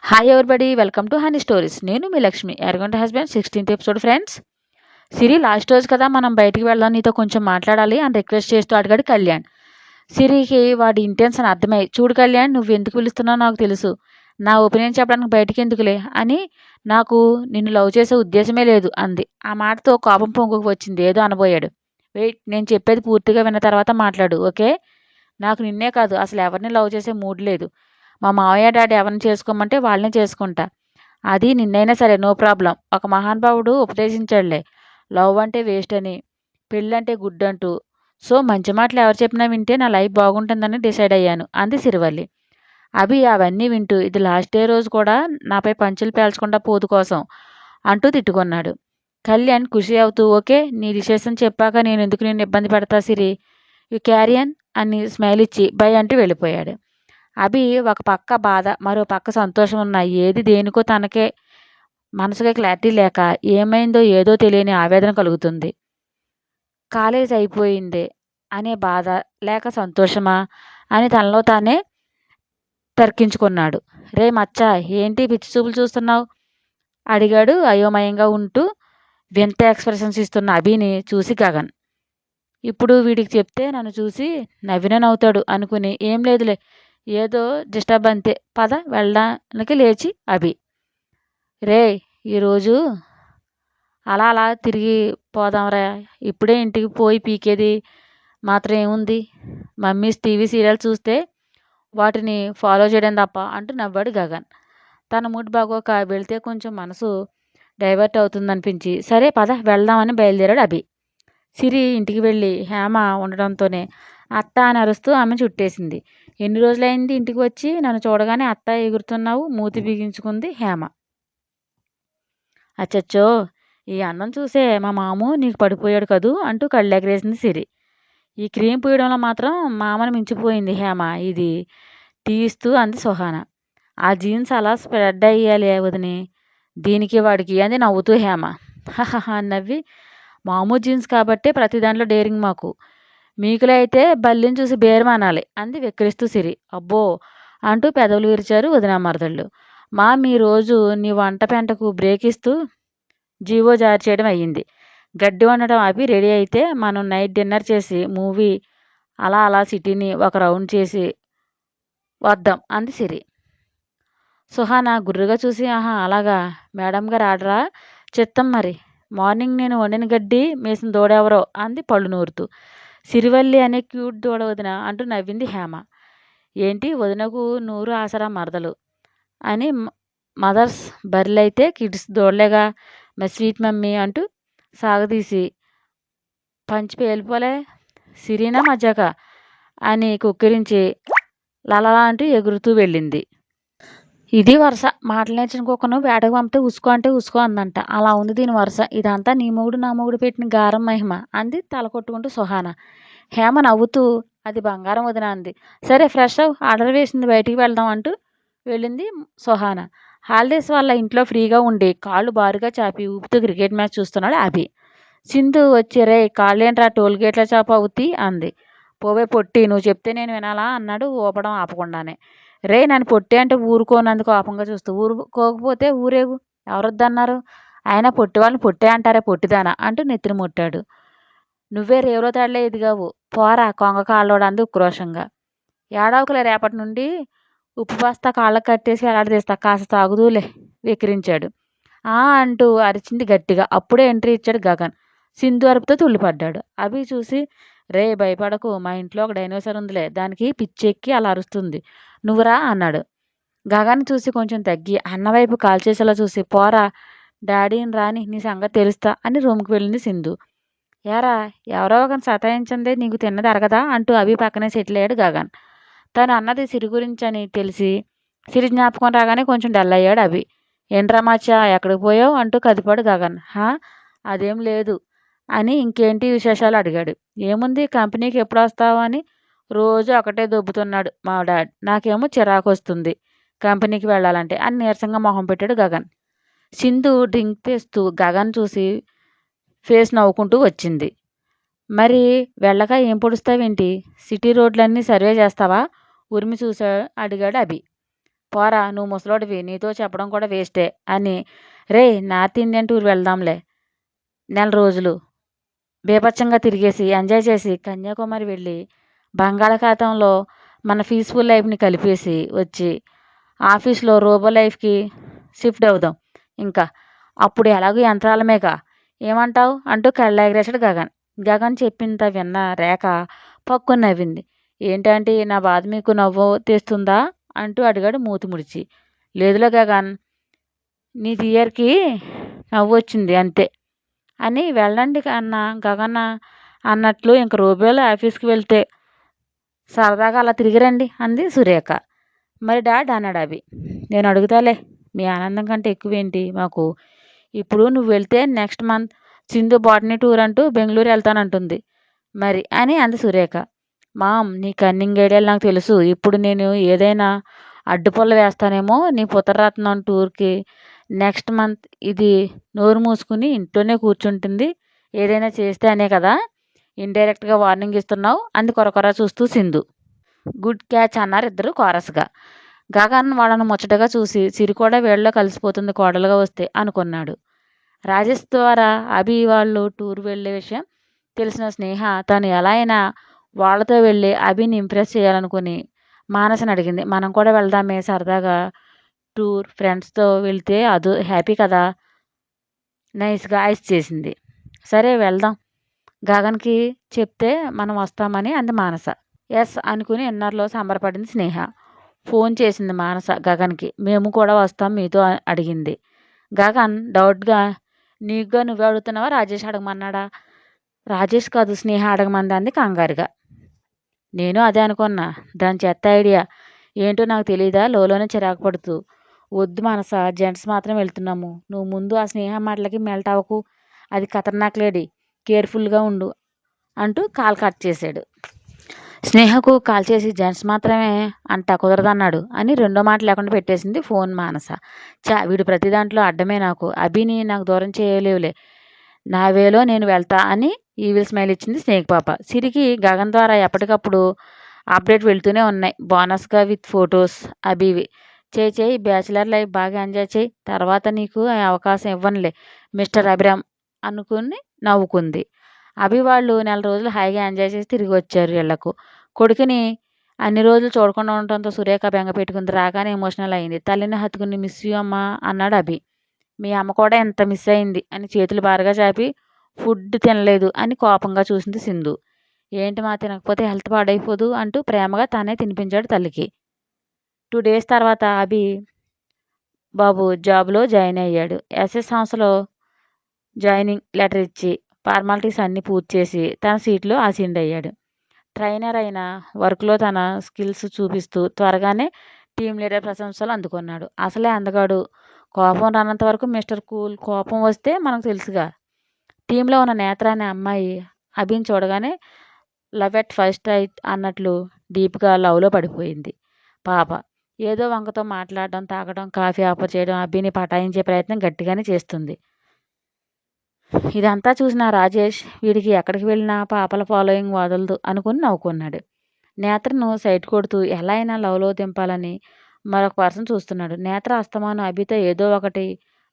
Hi ఎవరిబడి welcome to honey stories. నేను మీ Lakshmi, Erragonda husband. 16th episode friends. Siri last రోజు కదా, మనం బయటికి వెళ్దాం, నీతో కొంచెం మాట్లాడాలి అని రిక్వెస్ట్ చేస్తూ అడిగాడు కళ్యాణ్. సిరికి వాడి ఇంటెన్షన్ అర్థమై, చూడు కళ్యాణ్, నువ్వు ఎందుకు పిలుస్తున్నావు నాకు తెలుసు, నా ఒపీనియన్ చెప్పడానికి బయటికి ఎందుకులే అని, నాకు నిన్ను లవ్ చేసే ఉద్దేశమే లేదు అంది. ఆ మాటతో కోపం పొంగుకు వచ్చింది. ఏదో అనబోయాడు. వెయిట్, నేను చెప్పేది పూర్తిగా విన్న తర్వాత మాట్లాడు, ఓకే? నాకు నిన్నే కాదు, అసలు ఎవరిని లవ్ చేసే మూడ్ లేదు. మా మావయ్య డాడీ ఎవరిని చేసుకోమంటే వాళ్ళనే చేసుకుంటా. అది నిన్నైనా సరే, నో ప్రాబ్లం. ఒక మహానుభావుడు ఉపదేశించాడులే, లవ్ అంటే వేస్ట్ అని, పెళ్ళంటే గుడ్ అంటూ. సో మంచి మాటలు ఎవరు చెప్పినా వింటే నా లైఫ్ బాగుంటుందని డిసైడ్ అయ్యాను అంది సిరివల్లి. అభి అవన్నీ వింటూ, ఇది లాస్ట్ డే రోజు కూడా నాపై పంచులు పేల్చకుండా పోదు కోసం అంటూ తిట్టుకున్నాడు. కళ్యాణ్ ఖుషి అవుతూ, ఓకే, నీ డిసిషన్ చెప్పాక నేను ఎందుకు నిన్ను ఇబ్బంది పెడతా సిరి, యు క్యారియన్ అని స్మైల్ ఇచ్చి బై అంటూ వెళ్ళిపోయాడు. అభి ఒక పక్క బాధ, మరో పక్క సంతోషం ఉన్నాయి. ఏది దేనికో తనకే మనసుగా క్లారిటీ లేక, ఏమైందో ఏదో తెలియని ఆవేదన కలుగుతుంది. కాలేజ్ అయిపోయిందే అనే బాధ, లేక సంతోషమా అని తనలో తానే తర్కించుకున్నాడు. రే మచ్చా, ఏంటి పిచ్చి చూపులు చూస్తున్నావు అడిగాడు అయోమయంగా ఉంటూ వింత ఎక్స్ప్రెషన్స్ ఇస్తున్న అభిని చూసి గగన్. ఇప్పుడు వీడికి చెప్తే నన్ను చూసి నవ్వుతాడు అనుకుని, ఏం లేదులే, ఏదో డిస్టర్బ్ అంతే, పద వెళ్ళడానికి లేచి అభి. రే, ఈరోజు అలా అలా తిరిగి పోదాంరా, ఇప్పుడే ఇంటికి పోయి పీకేది మాత్రం ఏముంది, మమ్మీస్ టీవీ సీరియల్ చూస్తే వాటిని ఫాలో చేయడం తప్ప అంటూ నవ్వాడు గగన్. తన మూడ్ బాగోక వెళ్తే కొంచెం మనసు డైవర్ట్ అవుతుందనిపించి, సరే పద వెళ్దామని బయలుదేరాడు అభి. సిరి ఇంటికి వెళ్ళి హేమ ఉండడంతోనే అత్త అని అరుస్తూ ఆమె చుట్టేసింది. ఎన్ని రోజులైంది ఇంటికి వచ్చి, నన్ను చూడగానే అత్త ఎగురుతున్నావు, మూతి బిగించుకుంది హేమ. అచ్చచ్చో, ఈ అందం చూసే మా మాము నీకు పడిపోయాడు కదూ అంటూ కళ్ళెగరేసింది సిరి. ఈ క్రీమ్ పూయడంలో మాత్రం మామని మించిపోయింది హేమ, ఇది తీస్తూ అంది సుహాన. ఆ జీన్స్ అలా స్ప్రెడ్ అయ్యాలి వదిని, దీనికి వాడికి అంది నవ్వుతూ హేమ. హహహ నవ్వి, మామూ జీన్స్ కాబట్టే ప్రతి దాంట్లో డేరింగ్ మాకు, మీకులో అయితే బల్లిని చూసి బేరమనాలి అంది వెక్కిరిస్తూ సిరి. అబ్బో అంటూ పెదవులు విరిచారు వదిన మరదళ్ళు. మా మీ రోజు నీ వంట పెంటకు బ్రేక్ ఇస్తూ జీవో జారీ చేయడం అయ్యింది. గడ్డి వండడం అవి రెడీ అయితే మనం నైట్ డిన్నర్ చేసి మూవీ అలా అలా సిటీని ఒక రౌండ్ చేసి వద్దాం అంది సిరి. సుహాన గుర్రుగా చూసి, ఆహా అలాగా, మేడం గారు ఆడరా, చిత్తం మరి, మార్నింగ్ నేను వండిన గడ్డి మేసిన దూడెవరో అంది పళ్ళు నూరుతూ. సిరివల్లి అనే క్యూట్ దూడ వదిన అంటూ నవ్వింది హేమ. ఏంటి వదినకు నూరు ఆసరా మరదలు అని, మదర్స్ బర్రెలైతే కిడ్స్ దూడలేగా, మై స్వీట్ మమ్మీ అంటూ సాగదీసి, పంచి పేలిపోలే సిరీనా మజాక అని కుక్కిరించి లలలా అంటూ ఎగురుతూ వెళ్ళింది. ఇది వరుస, మాటలు నేర్చిన కుక్కను వేటకు పంపితే ఉసుకో అంటే ఉసుకో అందంట, అలా ఉంది దీని వరుస, ఇదంతా నీ మొగుడు నా మొగుడు పెట్టిన గారం మహిమ అంది తల కొట్టుకుంటూ సుహాన. హేమ నవ్వుతూ, అది బంగారం వదిన అంది. సరే ఫ్రెష్ అవ్, ఆర్డర్ వేసింది, బయటికి వెళ్దాం అంటూ వెళ్ళింది సుహాన. హాలిడేస్ వల్ల ఇంట్లో ఫ్రీగా ఉండి కాళ్ళు బారుగా చాపి ఊపుతూ క్రికెట్ మ్యాచ్ చూస్తున్నాడు అభి. సింధు వచ్చి, రే కాళ్ళేంట్రా టోల్గేట్ల చాప అవుతి అంది. పోవే పొట్టి, నువ్వు చెప్తే నేను వినాలా అన్నాడు ఊపడం ఆపకుండానే. రే నన్ను పొట్టి అంటే ఊరుకోనందుకు కోపంగా చూస్తూ, ఊరుకోకపోతే ఊరేగు, ఎవరొద్దన్నారు, అయినా పొట్టి వాళ్ళని పొట్టే అంటారే పొట్టిదానా అంటూ నెత్తిన ముట్టాడు. నువ్వే రేవులో తాడలే ఎదిగావు, పోరా కొంగ కాళ్ళోడు అంది ఉక్రోషంగా. ఏడవకులే, రేపటి నుండి ఉప్పు బస్తా కాళ్ళకు కట్టేసి వేలాడదీస్తా, కాస్త తాగుదూలే వెక్కిరించాడు. అంటూ అరిచింది గట్టిగా. అప్పుడే ఎంట్రీ ఇచ్చాడు గగన్. సింధు అరుపుతో తుళ్ళిపడ్డాడు. అభి చూసి, రే భయపడకు, మా ఇంట్లో ఒక డైనోసార్ ఉందిలే, దానికి పిచ్చెక్కి అలా అరుస్తుంది, నువ్వురా అన్నాడు. గగన్ చూసి కొంచెం తగ్గి అన్నవైపు కాల్ చేసేలా చూసి, పోరా డాడీని రాని నీ సంగతి తెలుస్తా అని రూమ్కి వెళ్ళింది సింధు. ఏరా, ఎవరో ఒక సతాయించందే నీకు తిన్నది అరగదా అంటూ అభి పక్కనే సెటిల్ అయ్యాడు గగన్. తను అన్నది సిరి గురించి అని తెలిసి సిరి జ్ఞాపకం రాగానే కొంచెం డల్ అయ్యాడు అభి. ఏంట్రా మచ్చా, ఎక్కడికి పోయావు అంటూ కదిపాడు గగన్. అదేం లేదు అని ఇంకేంటి విశేషాలు అడిగాడు. ఏముంది, కంపెనీకి ఎప్పుడు వస్తావు అని రోజు ఒకటే దొబ్బుతున్నాడు మా డాడ్, నాకేమో చిరాకు వస్తుంది కంపెనీకి వెళ్ళాలంటే అని నీరసంగా మొహం పెట్టాడు గగన్. సింధు డ్రింక్ తెస్తూ గగన్ చూసి ఫేస్ నవ్వుకుంటూ వచ్చింది. మరి వెళ్ళక ఏం పొడుస్తావేంటి, సిటీ రోడ్లన్నీ సర్వే చేస్తావా ఉరిమి చూసా అడిగాడు అభి. పోరా నువ్వు ముసలోడివి, నీతో చెప్పడం కూడా వేస్టే అని. రే నార్త్ ఇండియన్ టూర్ వెళ్దాంలే, నెల రోజులు బీభత్సంగా తిరిగేసి ఎంజాయ్ చేసి కన్యాకుమారి వెళ్ళి బంగాళాఖాతంలో మన పీస్ఫుల్ లైఫ్ని కలిపేసి వచ్చి ఆఫీస్లో రోబో లైఫ్కి షిఫ్ట్ అవుదాం. ఇంకా అప్పుడు ఎలాగో యంత్రాలమేగా, ఏమంటావు అంటూ కళ్ళెగరేశాడు గగన్. గగన్ చెప్పింత విన్న రేఖ పక్కున నవ్వింది. ఏంటంటే నా బాధ మీకు నవ్వు తెస్తుందా అంటూ అడిగాడు మూతి ముడిచి. లేదులే గగన్, నీ తీయర్కి నవ్వు వచ్చింది అంతే అని. వెళ్ళండి అన్న గగన్ అన్నట్లు ఇంక రోబోలో ఆఫీస్కి వెళ్తే సరదాగా అలా తిరిగిరండి అంది సురేఖ. మరి డాడ్ అన్నాడు అభి. నేను అడుగుతాలే, మీ ఆనందం కంటే ఎక్కువేంటి మాకు. ఇప్పుడు నువ్వు వెళ్తే next month Sindhu botany tour అంటూ బెంగళూరు వెళ్తానంటుంది మరి అని అంది సురేఖ. మామ్, నీ కన్నింగ్ ఐడియాలు నాకు తెలుసు. ఇప్పుడు నేను ఏదైనా అడ్డుపొల్ల వేస్తానేమో నీ పుత్రరత్నం టూర్కి నెక్స్ట్ మంత్. ఇది నోరు మూసుకుని ఇంట్లోనే కూర్చుంటుంది, ఏదైనా చేస్తే అనే కదా ఇండైరెక్ట్గా వార్నింగ్ ఇస్తున్నావు అంది కొరకొర చూస్తూ సింధు. గుడ్ క్యాచ్ అన్నారు ఇద్దరు కోరస్గా. గగన్ వాళ్ళను ముచ్చటగా చూసి సిరి కూడా వీళ్ళలో కలిసిపోతుంది కోడలుగా వస్తే అనుకున్నాడు. రాజేష్ ద్వారా అభి వాళ్ళు టూర్ వెళ్ళే విషయం తెలిసిన స్నేహ తను ఎలా అయినా వాళ్ళతో వెళ్ళి అభిని ఇంప్రెస్ చేయాలనుకుని మానసని అడిగింది. మనం కూడా వెళ్దామే సరదాగా టూర్, ఫ్రెండ్స్తో వెళ్తే అదో హ్యాపీ కదా. నైస్గా ఐస్ చేసింది. సరే వెళ్దాం, గగన్కి చెప్తే మనం వస్తామని అంది మానస. ఎస్ అనుకుని ఇన్నర్లో సంబరపడింది స్నేహ. ఫోన్ చేసింది మానస గగన్కి. మేము కూడా వస్తాం మీతో అడిగింది. గగన్ డౌట్గా, నీకుగా నువ్వే అడుగుతున్నావా, రాజేష్ అడగమన్నాడా? రాజేష్ కాదు, స్నేహ అడగమంది అంది కంగారుగా. నేను అదే అనుకున్నా, దాని చెత్త ఐడియా ఏంటో నాకు తెలియదా లోలోనే చిరాకు పడుతూ. వద్దు మనస, జెంట్స్ మాత్రం వెళ్తున్నాము, నువ్వు ముందు ఆ స్నేహ మాటలకి మెల్ట్ అవ్వకు, అది ఖతర్నాక్ లేడీ, కేర్ఫుల్గా ఉండు అంటూ కాల్ కట్ చేశాడు. స్నేహకు కాల్ చేసి జెంట్స్ మాత్రమే అంట కుదరదన్నాడు అని రెండో మాట లేకుండా పెట్టేసింది ఫోన్ మానస. వీడు ప్రతి దాంట్లో అడ్డమే నాకు, అభిని నాకు దూరం చేయలేవులే, నా వేలో నేను వెళ్తా అని ఈవిల్ స్మైల్ ఇచ్చింది స్నేక్ పాప. సిరికి గగన్ ద్వారా ఎప్పటికప్పుడు అప్డేట్ వెళ్తూనే ఉన్నాయి బోనస్గా విత్ ఫొటోస్ అభివి. చేయి బ్యాచిలర్ లైఫ్ బాగా ఎంజాయ్ చేయి, తర్వాత నీకు ఆ అవకాశం ఇవ్వనులే మిస్టర్ అభిరామ్ అనుకుని నవ్వుకుంది. అభి వాళ్ళు నెల రోజులు హాయిగా ఎంజాయ్ చేసి తిరిగి వచ్చారు ఇళ్లకు. కొడుకుని అన్ని రోజులు చూడకుండా ఉండటంతో సురేఖ బెంగ పెట్టుకుంది. రాగానే ఎమోషనల్ అయింది. తల్లిని హత్తుకుని మిస్ యూ అమ్మా అన్నాడు అభి. మీ అమ్మ కూడా ఎంత మిస్ అయింది అని చేతులు బారుగా చాపి, ఫుడ్ తినలేదు అని కోపంగా చూసింది సింధు. ఏంటి మా, తినకపోతే హెల్త్ పాడైపోదు అంటూ ప్రేమగా తానే తినిపించాడు తల్లికి. 2 days తర్వాత అభి బాబు జాబ్లో జాయిన్ అయ్యాడు. ఎస్ఎస్ సంస్థలో జాయినింగ్ లెటర్ ఇచ్చి ఫార్మాలిటీస్ అన్నీ పూర్తి చేసి తన సీట్లో ఆసీనుడయ్యాడు. ట్రైనర్ అయిన వర్క్లో తన స్కిల్స్ చూపిస్తూ త్వరగానే టీం లీడర్ ప్రశంసలు అందుకున్నాడు. అసలే అందగాడు, కోపం రానంత వరకు మిస్టర్ కూల్, కోపం వస్తే మనకు తెలుసుగా. టీంలో ఉన్న నేత్ర అనే అమ్మాయి అభిని చూడగానే లవ్ ఎట్ ఫస్ట్ సైట్ అన్నట్లు డీప్గా లవ్లో పడిపోయింది. పాప ఏదో వంకతో మాట్లాడడం, తాగడం, కాఫీ ఆఫర్ చేయడం, అభిని పటాయించే ప్రయత్నం గట్టిగానే చేస్తుంది. ఇదంతా చూసిన రాజేష్ వీడికి ఎక్కడికి వెళ్ళినా పాపల ఫాలోయింగ్ వదలదు అనుకుని నవ్వుకున్నాడు. నేత్రను సైట్ కొడుతూ ఎలా అయినా లవ్లో దింపాలని మరొక పర్సన్ చూస్తున్నాడు. నేత్ర అస్తమానం అభితో ఏదో ఒకటి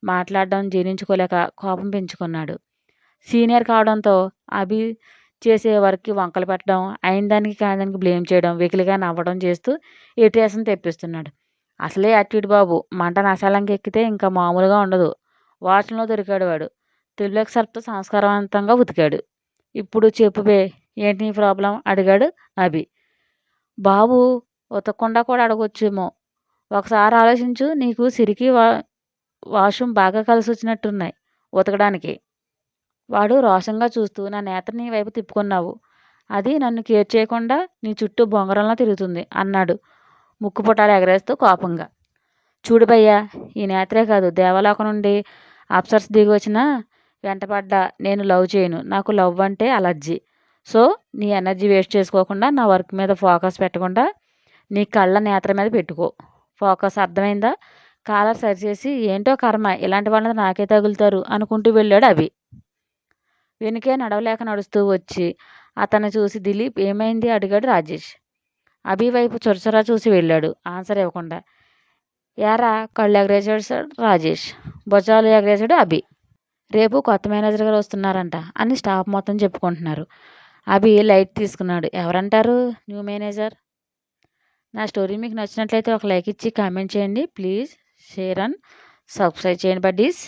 మాట్లాడడం జీర్ణించుకోలేక కోపం పెంచుకున్నాడు. సీనియర్ కావడంతో అభి చేసే వర్క్కి వంకలు పెట్టడం, అయిన దానికి కాని దానికి బ్లేమ్ చేయడం, వెకిలిగా నవ్వడం చేస్తూ ఇరిటేషన్ తెప్పిస్తున్నాడు. అసలే యాటిట్యూడ్ బాబు, మంట నశాలంకి ఎక్కితే ఇంకా మామూలుగా ఉండదు. వాచ్లో దొరికాడు వాడు. త్రిప్లెక్స్ సర్ఫ్తో సంస్కారవంతంగా ఉతికాడు. ఇప్పుడు చెప్పువే, ఏంటి నీ ప్రాబ్లం అడిగాడు అభి. బాబు ఉతకకుండా కూడా అడగొచ్చేమో, ఒకసారి ఆలోచించు, నీకు సిరికి వాష్రూమ్ బాగా కలిసి వచ్చినట్టున్నాయి ఉతకడానికి. వాడు రోషంగా చూస్తూ నా నేత్రని వైపు తిప్పుకున్నావు, అది నన్ను కేర్ చేయకుండా నీ చుట్టూ బొంగరంలా తిరుగుతుంది అన్నాడు ముక్కుపుటాలు ఎగరేస్తూ కోపంగా. చూడు భయ్యా, ఈ నేత్రే కాదు, దేవలోకం నుండి అప్సర్స్ దిగి వచ్చినా వెంటపడ్డా నేను లవ్ చేయను. నాకు లవ్ అంటే అలర్జీ. సో నీ ఎనర్జీ వేస్ట్ చేసుకోకుండా నా వర్క్ మీద ఫోకస్ పెట్టకుండా నీ కళ్ళ నేత్ర మీద పెట్టుకో ఫోకస్, అర్థమైందా? కాలర్ సరిచేసి ఏంటో కర్మ, ఇలాంటి వాళ్ళని నాకే తగులుతారు అనుకుంటూ వెళ్ళాడు అభి. వెనుకే నడవలేక నడుస్తూ వచ్చి అతన్ని చూసి దిలీప్ ఏమైంది అడిగాడు రాజేష్. అభి వైపు చొరచొరా చూసి వెళ్ళాడు ఆన్సర్ ఇవ్వకుండా. యారా కళ్ళు ఎగరేసాడు రాజేష్, భుజాలు ఎగరేసాడు అభి. రేపు కొత్త మేనేజర్ గారు వస్తున్నారంట అని స్టాఫ్ మొత్తం చెప్పుకుంటున్నారు. అభి లైట్ తీసుకున్నాడు. ఎవరంటారు న్యూ మేనేజర్? నా స్టోరీ మీకు నచ్చినట్లయితే ఒక లైక్ ఇచ్చి కామెంట్ చేయండి. ప్లీజ్ షేర్ అండ్ సబ్స్క్రైబ్ చేయండి బడ్డీస్.